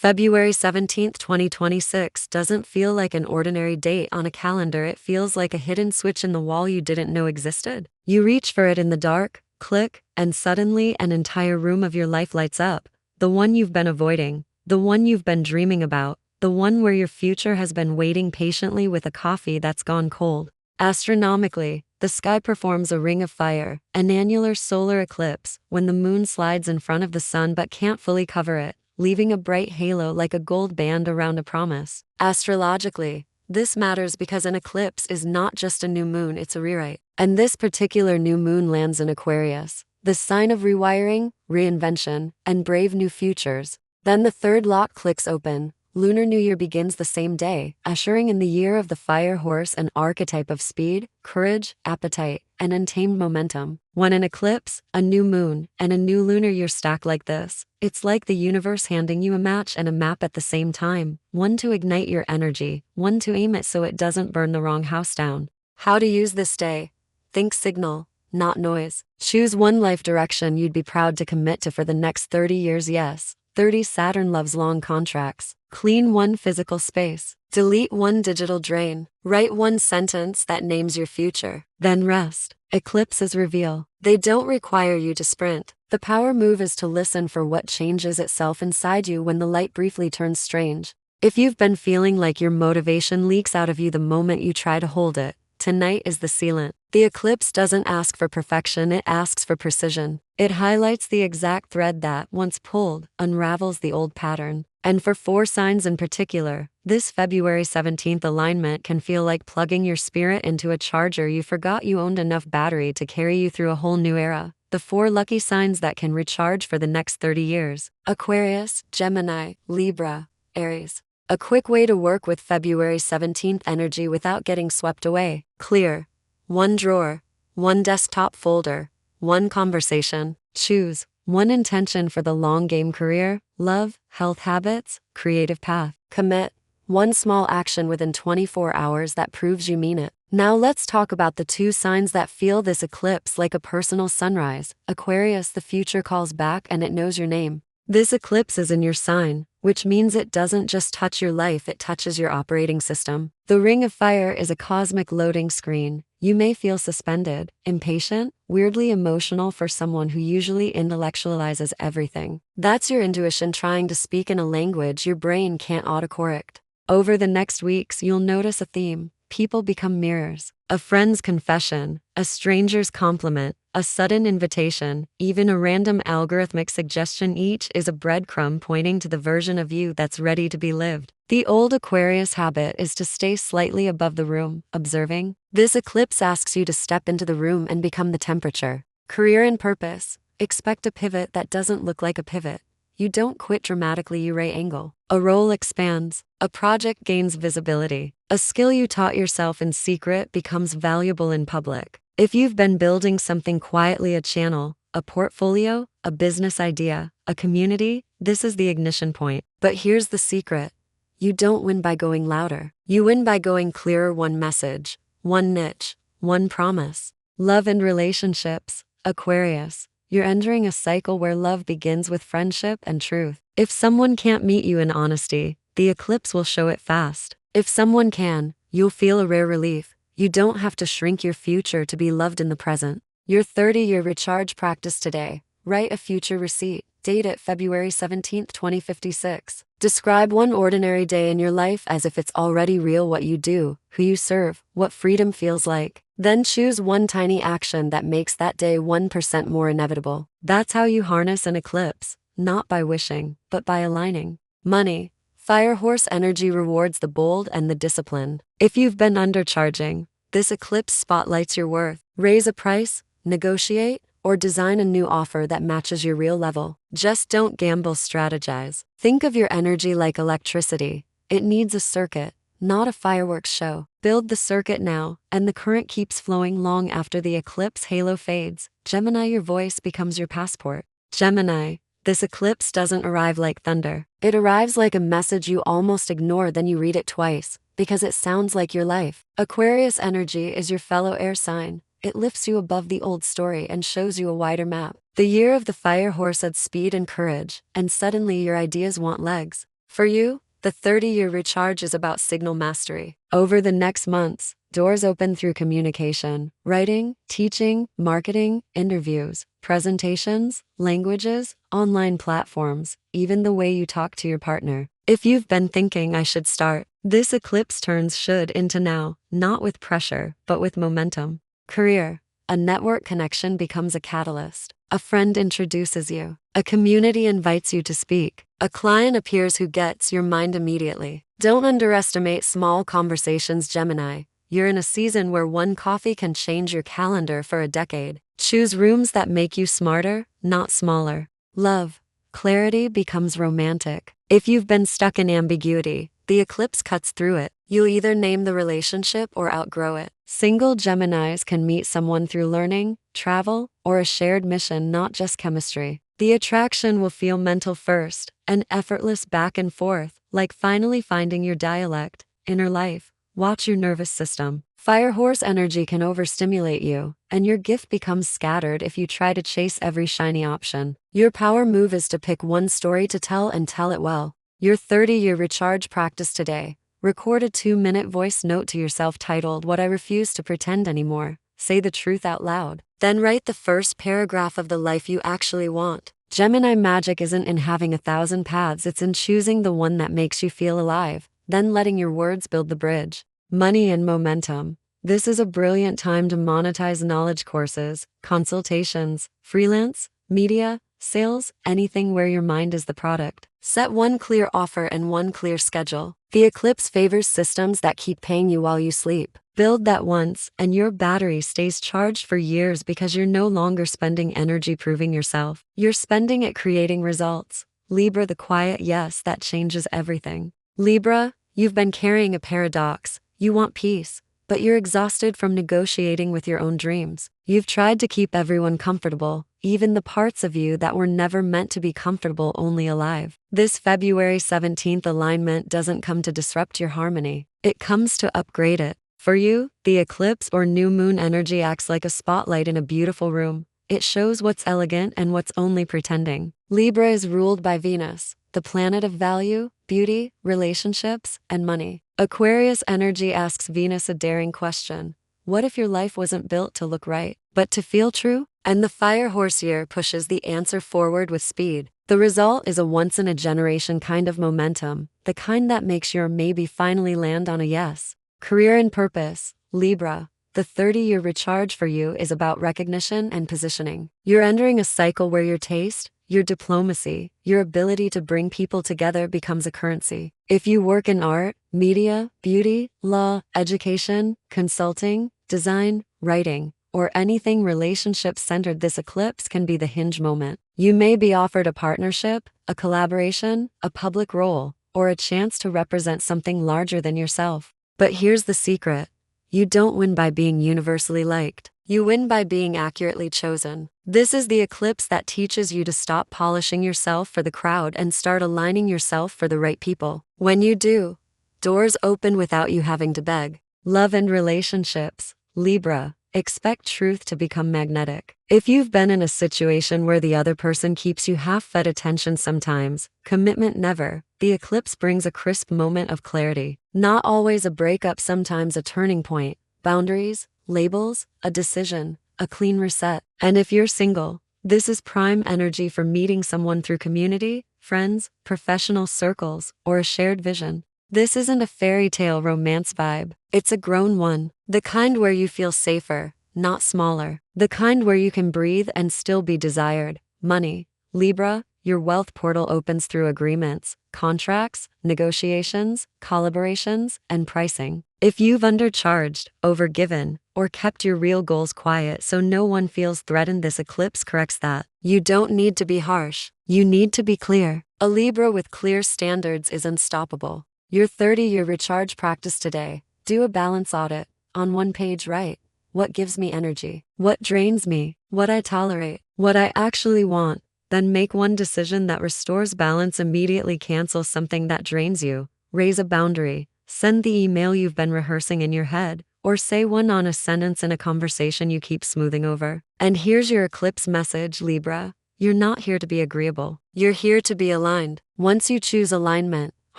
February 17th, 2026 doesn't feel like an ordinary date on a calendar. It feels like a hidden switch in the wall you didn't know existed. You reach for it in the dark, click, and suddenly an entire room of your life lights up. The one you've been avoiding, the one you've been dreaming about, the one where your future has been waiting patiently with a coffee that's gone cold. Astronomically, the sky performs a ring of fire, an annular solar eclipse, when the moon slides in front of the sun but can't fully cover it, leaving a bright halo like a gold band around a promise. Astrologically, this matters because an eclipse is not just a new moon, it's a rewrite. And this particular new moon lands in Aquarius, the sign of rewiring, reinvention, and brave new futures. Then the third lock clicks open. Lunar New Year begins the same day, ushering in the year of the fire horse, an archetype of speed, courage, appetite, and untamed momentum. When an eclipse, a new moon, and a new lunar year stack like this, it's like the universe handing you a match and a map at the same time, one to ignite your energy, one to aim it so it doesn't burn the wrong house down. How to use this day? Think signal, not noise. Choose one life direction you'd be proud to commit to for the next 30 years. Yes, 30. Saturn loves long contracts. Clean one physical space. Delete one digital drain. Write one sentence that names your future. Then rest. Eclipses reveal. They don't require you to sprint. The power move is to listen for what changes itself inside you when the light briefly turns strange. If you've been feeling like your motivation leaks out of you the moment you try to hold it, tonight is the sealant. The eclipse doesn't ask for perfection, it asks for precision. It highlights the exact thread that, once pulled, unravels the old pattern. And for 4 signs in particular, this February 17th alignment can feel like plugging your spirit into a charger you forgot you owned enough battery to carry you through a whole new era. The 4 lucky signs that can recharge for the next 30 years. Aquarius, Gemini, Libra, Aries. A quick way to work with February 17th energy without getting swept away. Clear. 1 drawer, 1 desktop folder, 1 conversation. Choose 1 intention for the long game: career, love, health habits, creative path. Commit 1 small action within 24 hours that proves you mean it. Now let's talk about the 2 signs that feel this eclipse like a personal sunrise. Aquarius, the future calls back and it knows your name. This eclipse is in your sign, which means it doesn't just touch your life, it touches your operating system. The ring of fire is a cosmic loading screen. You may feel suspended, impatient, weirdly emotional for someone who usually intellectualizes everything. That's your intuition trying to speak in a language your brain can't autocorrect. Over the next weeks, you'll notice a theme. People become mirrors. A friend's confession, a stranger's compliment, a sudden invitation, even a random algorithmic suggestion. Each is a breadcrumb pointing to the version of you that's ready to be lived. The old Aquarius habit is to stay slightly above the room, observing. This eclipse asks you to step into the room and become the temperature. Career and purpose. Expect a pivot that doesn't look like a pivot. You don't quit dramatically, you re-angle. A role expands. A project gains visibility. A skill you taught yourself in secret becomes valuable in public. If you've been building something quietly, a channel, a portfolio, a business idea, a community, this is the ignition point. But here's the secret. You don't win by going louder. You win by going clearer. 1 message, 1 niche, 1 promise. Love and relationships. Aquarius. You're entering a cycle where love begins with friendship and truth. If someone can't meet you in honesty, the eclipse will show it fast. If someone can, you'll feel a rare relief. You don't have to shrink your future to be loved in the present. Your 30-year recharge practice today. Write a future receipt. Date it February 17, 2056. Describe 1 ordinary day in your life as if it's already real. What you do, who you serve, what freedom feels like. Then choose 1 tiny action that makes that day 1% more inevitable. That's how you harness an eclipse, not by wishing, but by aligning. Money. Fire horse energy rewards the bold and the disciplined. If you've been undercharging, this eclipse spotlights your worth. Raise a price, negotiate, or design a new offer that matches your real level. Just don't gamble, strategize. Think of your energy like electricity. It needs a circuit, not a fireworks show. Build the circuit now, and the current keeps flowing long after the eclipse halo fades. Gemini, your voice becomes your passport. Gemini, this eclipse doesn't arrive like thunder. It arrives like a message you almost ignore, then you read it twice, because it sounds like your life. Aquarius energy is your fellow air sign. It lifts you above the old story and shows you a wider map. The year of the fire horse adds speed and courage, and suddenly your ideas want legs. For you, the 30-year recharge is about signal mastery. Over the next months, doors open through communication, writing, teaching, marketing, interviews, presentations, languages, online platforms, even the way you talk to your partner. If you've been thinking I should start, this eclipse turns should into now, not with pressure, but with momentum. Career. A network connection becomes a catalyst. A friend introduces you. A community invites you to speak. A client appears who gets your mind immediately. Don't underestimate small conversations, Gemini. You're in a season where one coffee can change your calendar for a decade. Choose rooms that make you smarter, not smaller. Love. Clarity becomes romantic. If you've been stuck in ambiguity, the eclipse cuts through it. You'll either name the relationship or outgrow it. Single Geminis can meet someone through learning, travel, or a shared mission, not just chemistry. The attraction will feel mental first, and effortless back and forth, like finally finding your dialect. Inner life. Watch your nervous system. Fire horse energy can overstimulate you, and your gift becomes scattered if you try to chase every shiny option. Your power move is to pick one story to tell and tell it well. Your 30-year recharge practice today. Record a 2-minute voice note to yourself titled, "What I Refuse to Pretend Anymore." Say the truth out loud. Then write the first paragraph of the life you actually want. Gemini magic isn't in having 1,000 paths, it's in choosing the one that makes you feel alive, then letting your words build the bridge. Money and momentum. This is a brilliant time to monetize knowledge courses, consultations, freelance, media, sales, anything where your mind is the product. Set one clear offer and one clear schedule. The eclipse favors systems that keep paying you while you sleep. Build that once, and your battery stays charged for years because you're no longer spending energy proving yourself. You're spending it creating results. Libra, the quiet yes that changes everything. Libra, you've been carrying a paradox. You want peace, but you're exhausted from negotiating with your own dreams. You've tried to keep everyone comfortable, even the parts of you that were never meant to be comfortable, only alive. This February 17th alignment doesn't come to disrupt your harmony. It comes to upgrade it. For you, the eclipse or new moon energy acts like a spotlight in a beautiful room. It shows what's elegant and what's only pretending. Libra is ruled by Venus, the planet of value, beauty, relationships, and money. Aquarius energy asks Venus a daring question. What if your life wasn't built to look right, but to feel true? And the fire horse year pushes the answer forward with speed. The result is a once-in-a-generation kind of momentum, the kind that makes your maybe finally land on a yes. Career and purpose. Libra, the 30-year recharge for you is about recognition and positioning. You're entering a cycle where your taste, your diplomacy, your ability to bring people together becomes a currency. If you work in art, media, beauty, law, education, consulting, design, writing, or anything relationship-centered, this eclipse can be the hinge moment. You may be offered a partnership, a collaboration, a public role, or a chance to represent something larger than yourself. But here's the secret. You don't win by being universally liked. You win by being accurately chosen. This is the eclipse that teaches you to stop polishing yourself for the crowd and start aligning yourself for the right people. When you do, doors open without you having to beg. Love and relationships. Libra, expect truth to become magnetic. If you've been in a situation where the other person keeps you half-fed attention sometimes, commitment never, the eclipse brings a crisp moment of clarity. Not always a breakup, sometimes a turning point. Boundaries, labels, a decision, a clean reset. And if you're single, this is prime energy for meeting someone through community, friends, professional circles, or a shared vision. This isn't a fairy tale romance vibe. It's a grown one. The kind where you feel safer, not smaller. The kind where you can breathe and still be desired. Money. Libra, your wealth portal opens through agreements, contracts, negotiations, collaborations, and pricing. If you've undercharged, overgiven, or kept your real goals quiet so no one feels threatened, this eclipse corrects that. You don't need to be harsh. You need to be clear. A Libra with clear standards is unstoppable. Your 30-year recharge practice today. Do a balance audit. On one page, write, what gives me energy? What drains me? What I tolerate? What I actually want? Then make one decision that restores balance. Immediately cancel something that drains you. Raise a boundary. Send the email you've been rehearsing in your head, or say one honest sentence in a conversation you keep smoothing over. And here's your eclipse message, Libra. You're not here to be agreeable. You're here to be aligned. Once you choose alignment,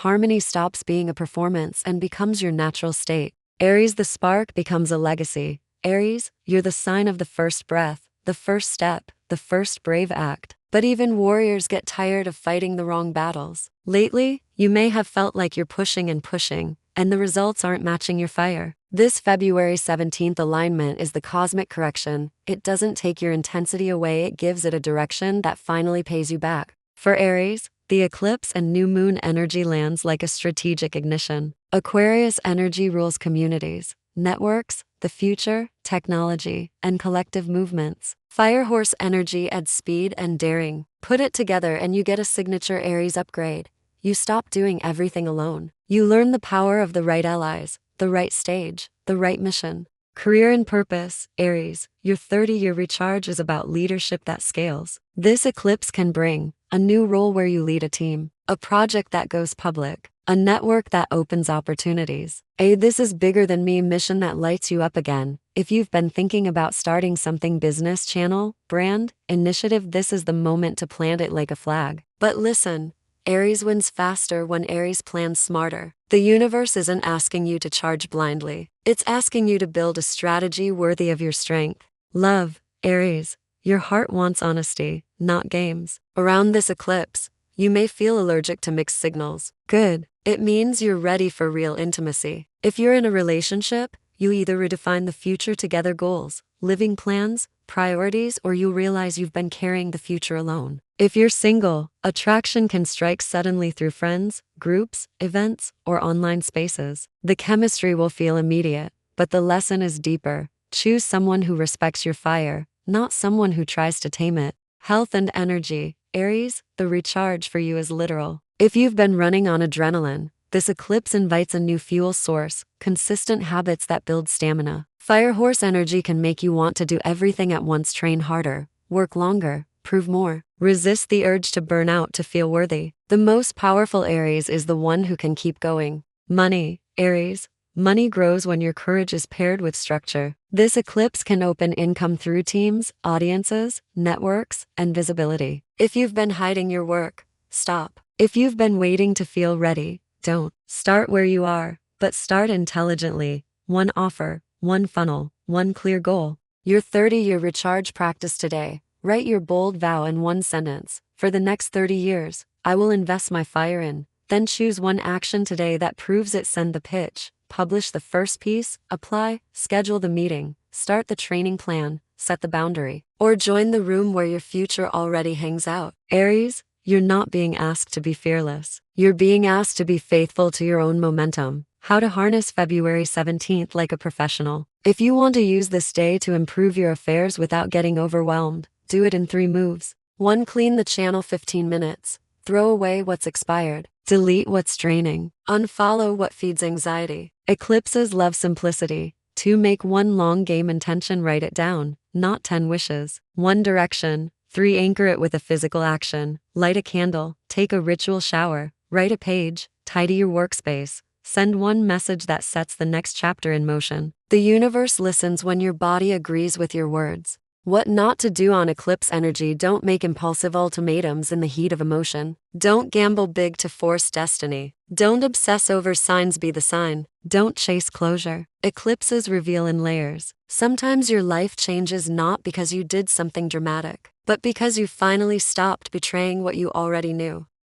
Harmony stops being a performance and becomes your natural state. Aries, the spark becomes a legacy. Aries, you're the sign of the first breath, the first step, the first brave act. But even warriors get tired of fighting the wrong battles. Lately, you may have felt like you're pushing, and the results aren't matching your fire. This February 17th alignment is the cosmic correction. It doesn't take your intensity away, it gives it a direction that finally pays you back. For Aries, the eclipse and new moon energy lands like a strategic ignition. Aquarius energy rules communities, networks, the future, technology, and collective movements. Fire horse energy adds speed and daring. Put it together and you get a signature Aries upgrade. You stop doing everything alone. You learn the power of the right allies, the right stage, the right mission. Career and purpose, Aries, your 30-year recharge is about leadership that scales. This eclipse can bring a new role where you lead a team, a project that goes public, a network that opens opportunities. This is bigger than me mission that lights you up again. If you've been thinking about starting something business, channel, brand, initiative, this is the moment to plant it like a flag. But listen, Aries wins faster when Aries plans smarter. The universe isn't asking you to charge blindly. It's asking you to build a strategy worthy of your strength. Love, Aries, your heart wants honesty, not games. Around this eclipse, you may feel allergic to mixed signals. Good. It means you're ready for real intimacy. If you're in a relationship, you either redefine the future together goals, living plans, priorities, or you realize you've been carrying the future alone. If you're single, attraction can strike suddenly through friends, groups, events, or online spaces. The chemistry will feel immediate, but the lesson is deeper. Choose someone who respects your fire, not someone who tries to tame it. Health and energy, Aries, the recharge for you is literal. If you've been running on adrenaline, this eclipse invites a new fuel source, consistent habits that build stamina. Fire horse energy can make you want to do everything at once, train harder, work longer, prove more. Resist the urge to burn out to feel worthy. The most powerful Aries is the one who can keep going. Money, Aries, money grows when your courage is paired with structure. This eclipse can open income through teams, audiences, networks, and visibility. If you've been hiding your work, stop. If you've been waiting to feel ready, don't. Start where you are, but start intelligently. One offer, one funnel, one clear goal. Your 30-year recharge practice today. Write your bold vow in one sentence. For the next 30 years, I will invest my fire in. Then choose one action today that proves it. Send the pitch, publish the first piece, apply, schedule the meeting, start the training plan, set the boundary, or join the room where your future already hangs out. Aries, you're not being asked to be fearless. You're being asked to be faithful to your own momentum. How to harness February 17th like a professional. If you want to use this day to improve your affairs without getting overwhelmed, do it in 3 moves. 1. Clean the channel 15 minutes. Throw away what's expired. Delete what's draining. Unfollow what feeds anxiety. Eclipses love simplicity. 2. Make one long game intention. Write it down, not 10 wishes. 1 direction. 3. Anchor it with a physical action. Light a candle. Take a ritual shower. Write a page. Tidy your workspace. Send one message that sets the next chapter in motion. The universe listens when your body agrees with your words. What not to do on eclipse energy. Don't make impulsive ultimatums in the heat of emotion. Don't gamble big to force destiny. Don't obsess over signs. Be the sign. Don't chase closure. Eclipses reveal in layers. Sometimes your life changes not because you did something dramatic, but because you finally stopped betraying what you already knew.